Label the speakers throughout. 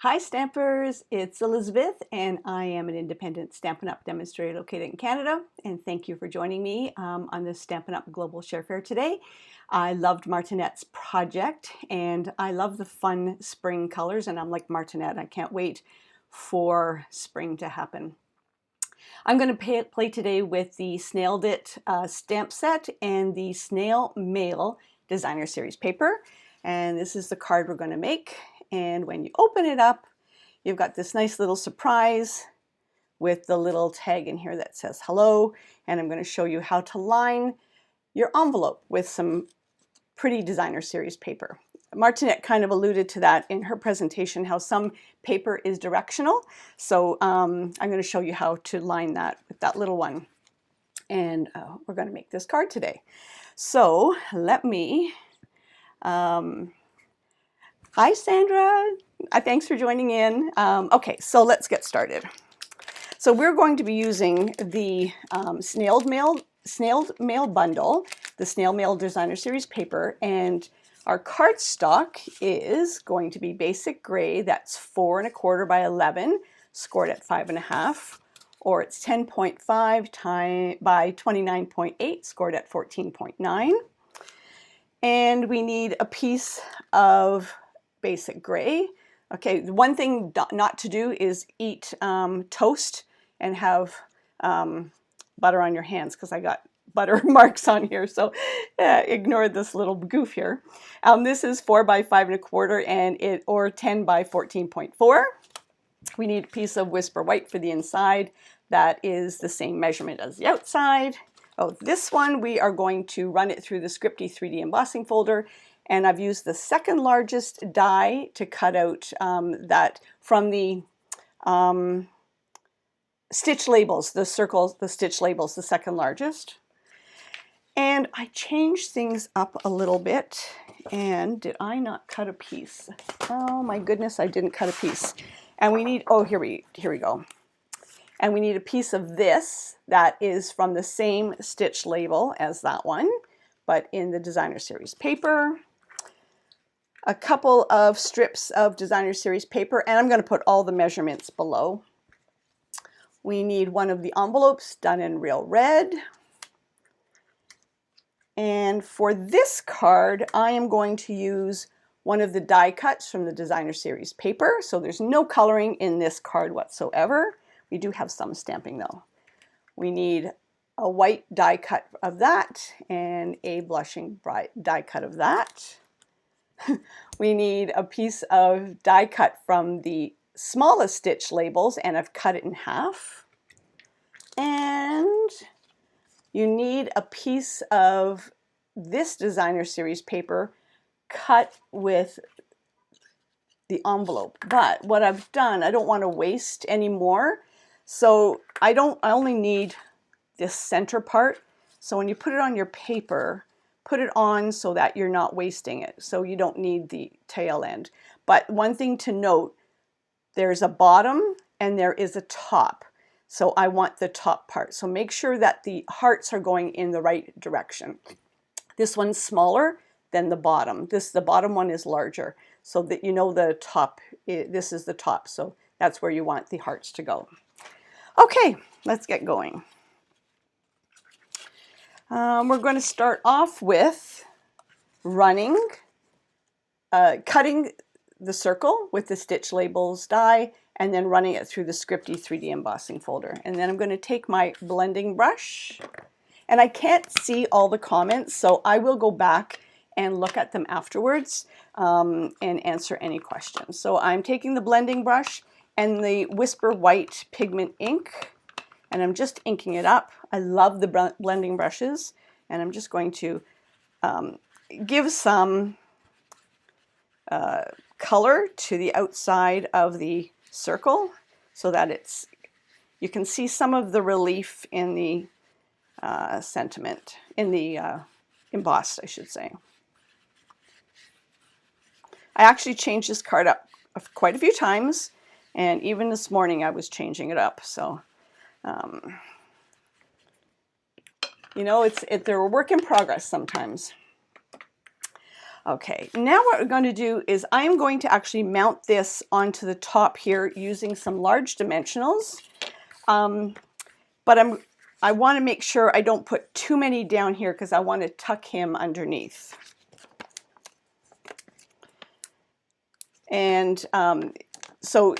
Speaker 1: Hi Stampers, it's Elizabeth and I am an independent Stampin' Up! Demonstrator located in Canada, and thank you for joining me on this Stampin' Up! Global Share Faire today. I loved Martinette's project and I love the fun spring colors, and I'm like Martinette, I can't wait for spring to happen. I'm going to play today with the Snailed It stamp set and the Snail Mail Designer Series paper, and this is the card we're going to make. And when you open it up, you've got this nice little surprise with the little tag in here that says hello, and I'm going to show you how to line your envelope with some pretty designer series paper. Martinette kind of alluded to that in her presentation, how some paper is directional. So I'm going to show you how to line that with that little one. And we're going to make this card today. So let me... Hi Sandra, thanks for joining in. Okay, so let's get started. So we're going to be using the Snailed Mail Bundle, the Snail Mail Designer Series paper, and our cardstock is going to be basic gray. That's 4 1/4 by 11, scored at 5 1/2, or it's 10.5 by 29.8, scored at 14.9. And we need a piece of basic gray. Okay, one thing not to do is eat toast and have butter on your hands, because I got butter marks on here, so ignore this little goof here. This is 4 by 5 1/4 or 10 by 14.4. We need a piece of Whisper White for the inside. That is the same measurement as the outside. Oh, this one we are going to run it through the Scripty 3D embossing folder, and I've used the second largest die to cut out that from the stitch labels, the circles, the stitch labels, the second largest. And I changed things up a little bit, and did I not cut a piece? Oh my goodness, I didn't cut a piece. And we need, oh, here we go. And we need a piece of this that is from the same stitch label as that one, but in the Designer Series paper. A couple of strips of Designer Series paper, and I'm going to put all the measurements below. We need one of the envelopes done in real red. And for this card, I am going to use one of the die cuts from the Designer Series paper. So there's no coloring in this card whatsoever. We do have some stamping though. We need a white die cut of that and a blushing die cut of that. We need a piece of die cut from the smallest stitch labels, and I've cut it in half. And you need a piece of this Designer Series paper cut with the envelope. But what I've done, I don't want to waste any more. So I only need this center part. So when you put it on your paper, put it on so that you're not wasting it. So you don't need the tail end. But one thing to note, there's a bottom and there is a top. So I want the top part. So make sure that the hearts are going in the right direction. This one's smaller than the bottom. The bottom one is larger, so that you know the top, this is the top. So that's where you want the hearts to go. Okay, let's get going. We're going to start off with cutting the circle with the stitch labels die, and then running it through the Scripty 3D embossing folder. And then I'm going to take my blending brush, and I can't see all the comments, so I will go back and look at them afterwards and answer any questions. So I'm taking the blending brush and the Whisper White pigment ink, and I'm just inking it up. I love the blending brushes, and I'm just going to give some color to the outside of the circle so that you can see some of the relief in the sentiment, in the embossed, I should say. I actually changed this card up quite a few times, and even this morning I was changing it up. So, you know, they're a work in progress sometimes. Okay, now what we're going to do is I'm going to actually mount this onto the top here using some large dimensionals. But I want to make sure I don't put too many down here because I want to tuck him underneath. And so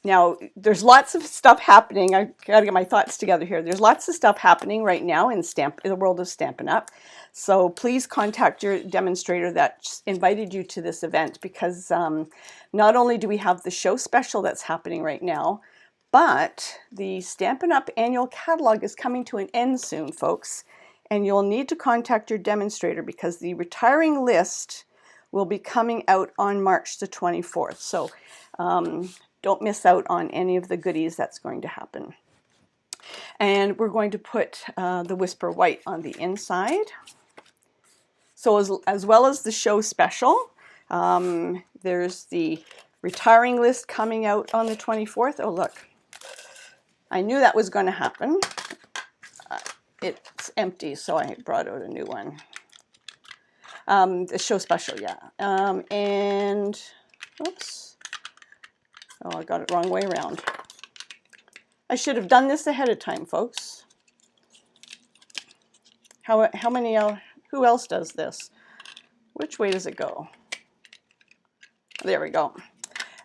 Speaker 1: now there's lots of stuff happening. I got to get my thoughts together here. There's lots of stuff happening right now in the world of Stampin' Up. So please contact your demonstrator that invited you to this event, because not only do we have the show special that's happening right now, but the Stampin' Up! Annual Catalog is coming to an end soon, folks. And you'll need to contact your demonstrator because the retiring list will be coming out on March the 24th. So don't miss out on any of the goodies that's going to happen. And we're going to put the Whisper White on the inside. So as well as the show special, there's the retiring list coming out on the 24th. Oh, look. I knew that was going to happen. It's empty, so I brought out a new one. The show special, yeah. And, oops. Oh, I got it wrong way around. I should have done this ahead of time, folks. How many, who else does this? Which way does it go? There we go.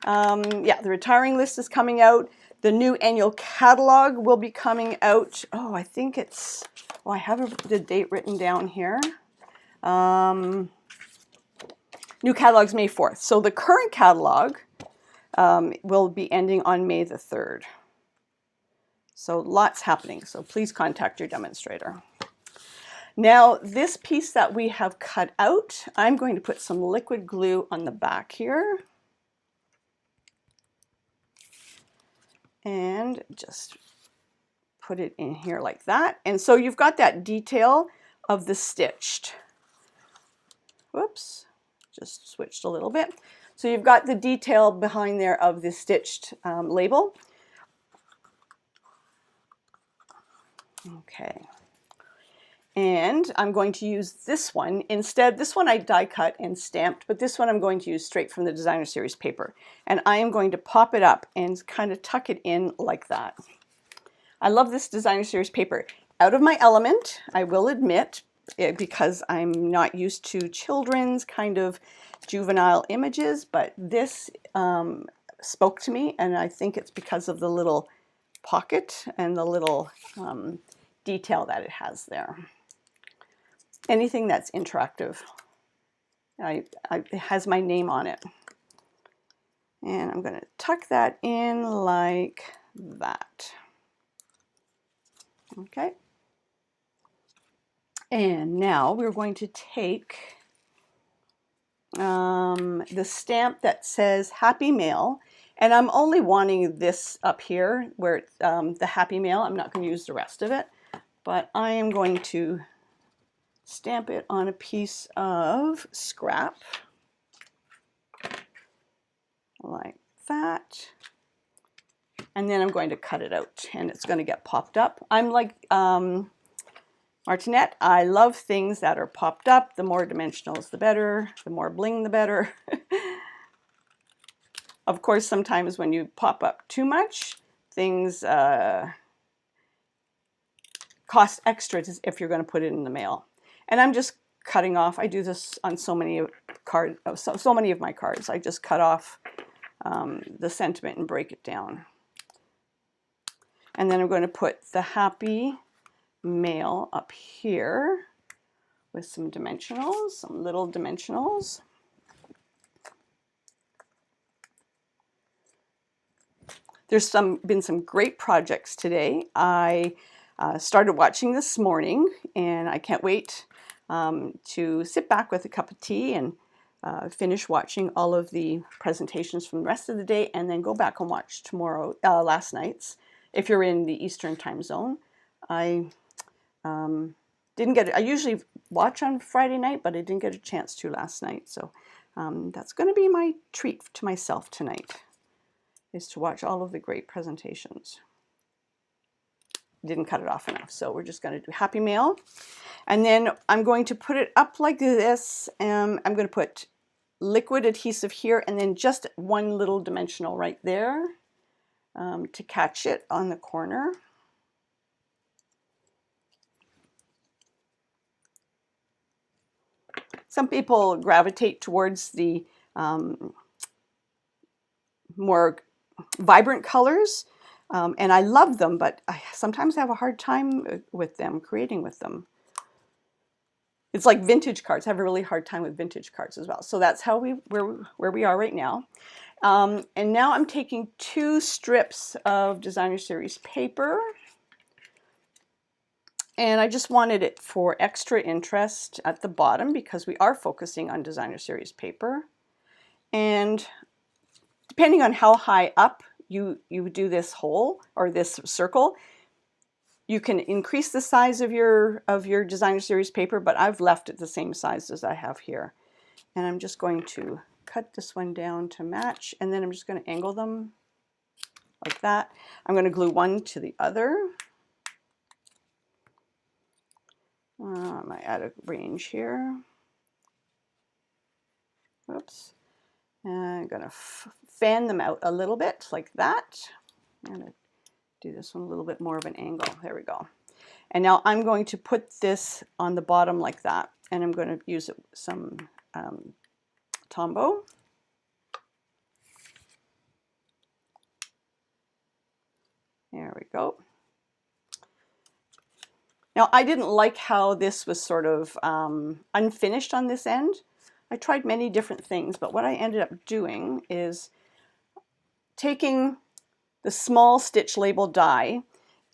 Speaker 1: Yeah, the retiring list is coming out. The new annual catalog will be coming out. Oh, I think it's, oh, I have the date written down here. New catalog's May 4th. So the current catalog will be ending on May the 3rd. So lots happening. So please contact your demonstrator. Now, this piece that we have cut out, I'm going to put some liquid glue on the back here. And just put it in here like that. And so you've got that detail of the stitched. Whoops, just switched a little bit. So you've got the detail behind there of the stitched label. Okay. And I'm going to use this one instead. This one I die cut and stamped, but this one I'm going to use straight from the Designer Series paper. And I am going to pop it up and kind of tuck it in like that. I love this Designer Series paper. Out of my element, I will admit, because I'm not used to children's kind of juvenile images, but this spoke to me, and I think it's because of the little pocket and the little detail that it has there. Anything that's interactive, it has my name on it. And I'm going to tuck that in like that. Okay. And now we're going to take the stamp that says Happy Mail, and I'm only wanting this up here where it's the Happy Mail. I'm not going to use the rest of it, but I am going to stamp it on a piece of scrap like that, and then I'm going to cut it out and it's going to get popped up. I'm like Martinette, I love things that are popped up. The more dimensionals the better, the more bling the better. Of course, sometimes when you pop up too much, things cost extra if you're going to put it in the mail. And I'm just cutting off. I do this on so many so many of my cards. I just cut off the sentiment and break it down. And then I'm going to put the Happy Mail up here with some dimensionals, some little dimensionals. There's been some great projects today. I started watching this morning, and I can't wait to sit back with a cup of tea and finish watching all of the presentations from the rest of the day, and then go back and watch last night's. If you're in the Eastern time zone, I didn't get it. I usually watch on Friday night, but I didn't get a chance to last night. So that's going to be my treat to myself tonight, is to watch all of the great presentations. didn't cut it off enough. So we're just going to do happy mail. And then I'm going to put it up like this. I'm going to put liquid adhesive here and then just one little dimensional right there to catch it on the corner. Some people gravitate towards the more vibrant colors, and I love them, but I sometimes have a hard time with them, creating with them. It's like vintage cards. I have a really hard time with vintage cards as well. So that's how where we are right now. And now I'm taking 2 strips of Designer Series paper, and I just wanted it for extra interest at the bottom because we are focusing on Designer Series paper. And depending on how high up you do this hole or this circle, you can increase the size of your Designer Series paper, but I've left it the same size as I have here. And I'm just going to cut this one down to match, and then I'm just going to angle them like that. I'm going to glue one to the other. I might add a range here. Oops. And I'm going to fan them out a little bit like that. I'm going to do this one a little bit more of an angle. There we go. And now I'm going to put this on the bottom like that. And I'm going to use some tombow. There we go. Now, I didn't like how this was sort of unfinished on this end. I tried many different things, but what I ended up doing is taking the small stitch label die,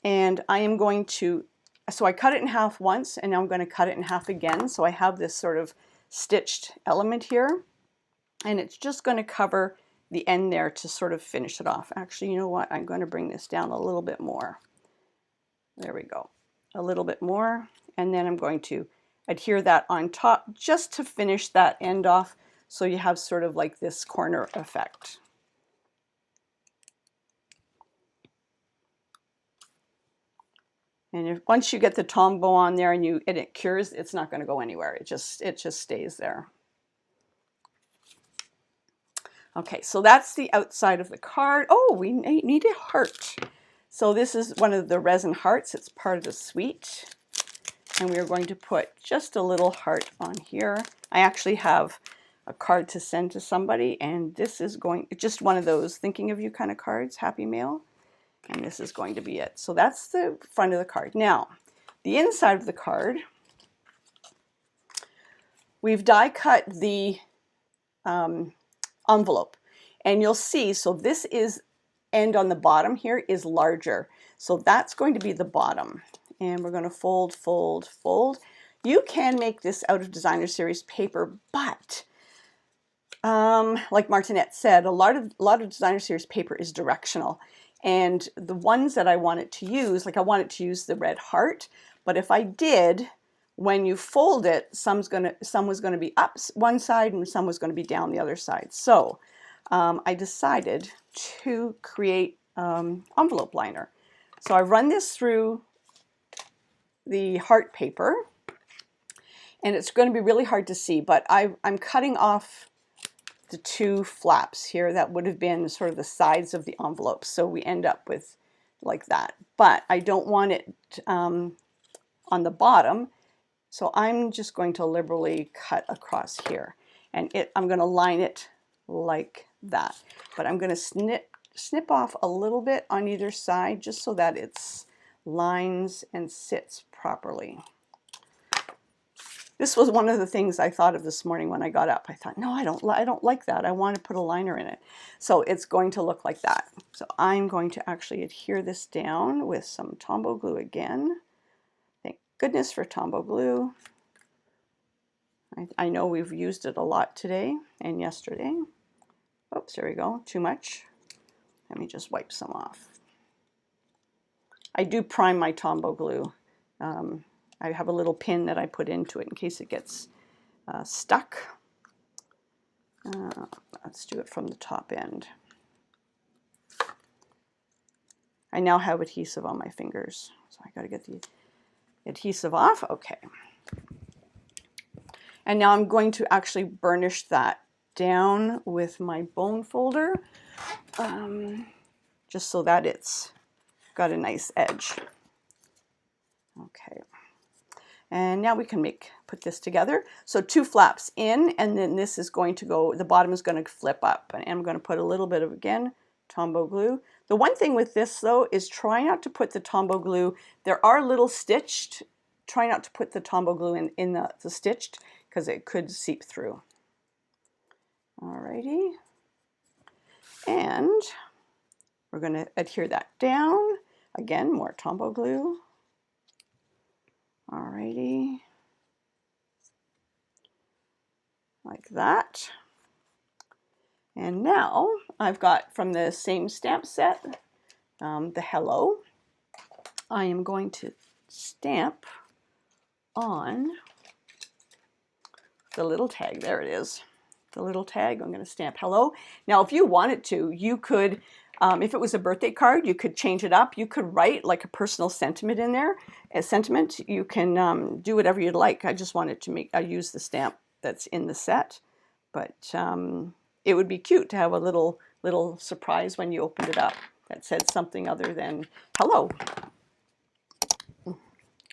Speaker 1: and I am going to, so I cut it in half once, and now I'm going to cut it in half again. So I have this sort of stitched element here, and it's just going to cover the end there to sort of finish it off. Actually, you know what? I'm going to bring this down a little bit more. There we go. A little bit more, and then I'm going to adhere that on top just to finish that end off, so you have sort of like this corner effect. And once you get the tombow on there and it cures, it's not going to go anywhere. It just stays there. Okay, so that's the outside of the card. Oh, we need a heart. So this is one of the resin hearts. It's part of the suite. And we are going to put just a little heart on here. I actually have a card to send to somebody, and this is just one of those thinking of you kind of cards, happy mail. And this is going to be it. So that's the front of the card. Now, the inside of the card, we've die cut the envelope. And you'll see, so this end on the bottom here is larger. So that's going to be the bottom. And we're going to fold, fold, fold. You can make this out of Designer Series paper, but like Martinette said, a lot of Designer Series paper is directional. And the ones that I wanted to use, like I wanted to use the red heart, but if I did, when you fold it, some was going to be up one side and some was going to be down the other side. So I decided to create envelope liner. So I run this through the heart paper, and it's going to be really hard to see, but I'm cutting off the 2 flaps here that would have been sort of the sides of the envelope, so we end up with like that. But I don't want it on the bottom, so I'm just going to liberally cut across here, and I'm going to line it like that. But I'm going to snip off a little bit on either side just so that it's lines and sits properly. This was one of the things I thought of this morning when I got up. I thought, no, I don't like that. I want to put a liner in it. So it's going to look like that. So I'm going to actually adhere this down with some tombow glue again. Thank goodness for tombow glue. I know we've used it a lot today and yesterday. Oops, there we go. Too much. Let me just wipe some off. I do prime my tombow glue. I have a little pin that I put into it in case it gets stuck. Let's do it from the top end. I now have adhesive on my fingers. So I got to get the adhesive off. Okay. And now I'm going to actually burnish that down with my bone folder, just so that it's got a nice edge. Okay. And now we can put this together. So 2 flaps in, and then this is going to go, the bottom is going to flip up. And I'm going to put a little bit of, again, tombow glue. The one thing with this though is try not to put the tombow glue, there are little stitched, try not to put the tombow glue in the stitched, because it could seep through. Alrighty. And we're going to adhere that down. Again, more tombow glue. Alrighty. Like that. And now I've got from the same stamp set, the hello. I am going to stamp on the little tag. There it is. The little tag. I'm going to stamp hello. Now, if you wanted to, you could, if it was a birthday card, you could change it up. You could write like a personal sentiment in there. A sentiment. You can do whatever you'd like. I just wanted to use the stamp that's in the set, but it would be cute to have a little surprise when you opened it up that said something other than hello.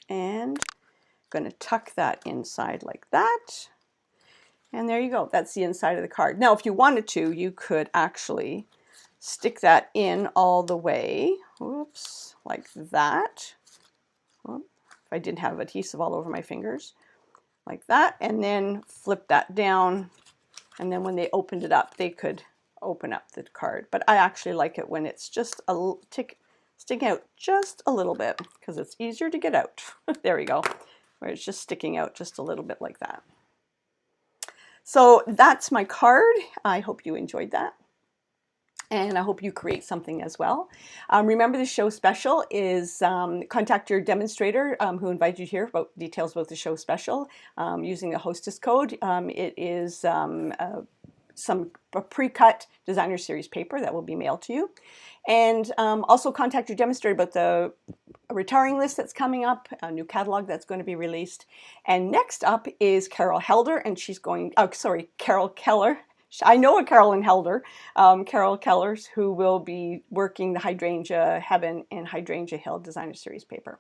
Speaker 1: And I'm going to tuck that inside like that. And there you go. That's the inside of the card. Now, if you wanted to, you could actually stick that in all the way. Whoops, like that. Whoop, if I didn't have adhesive all over my fingers. Like that. And then flip that down. And then when they opened it up, they could open up the card. But I actually like it when it's just a sticking out just a little bit, because it's easier to get out. There we go. Where it's just sticking out just a little bit like that. So that's my card. I hope you enjoyed that. And I hope you create something as well. Remember, the show special is contact your demonstrator who invited you here about details about the show special using a hostess code. It is some pre-cut designer series paper that will be mailed to you. And also contact your demonstrator about the retiring list that's coming up, a new catalog that's going to be released. And next up is Carol Helder, and she's going, oh, sorry, Carol Keller. I know a Carolyn Helder, Carol Kellers, who will be working the Hydrangea Heaven and Hydrangea Hill designer series paper.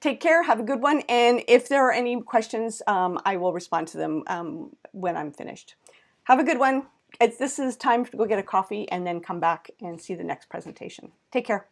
Speaker 1: Take care, have a good one, and if there are any questions, I will respond to them when I'm finished. Have a good one. This is time to go get a coffee and then come back and see the next presentation. Take care.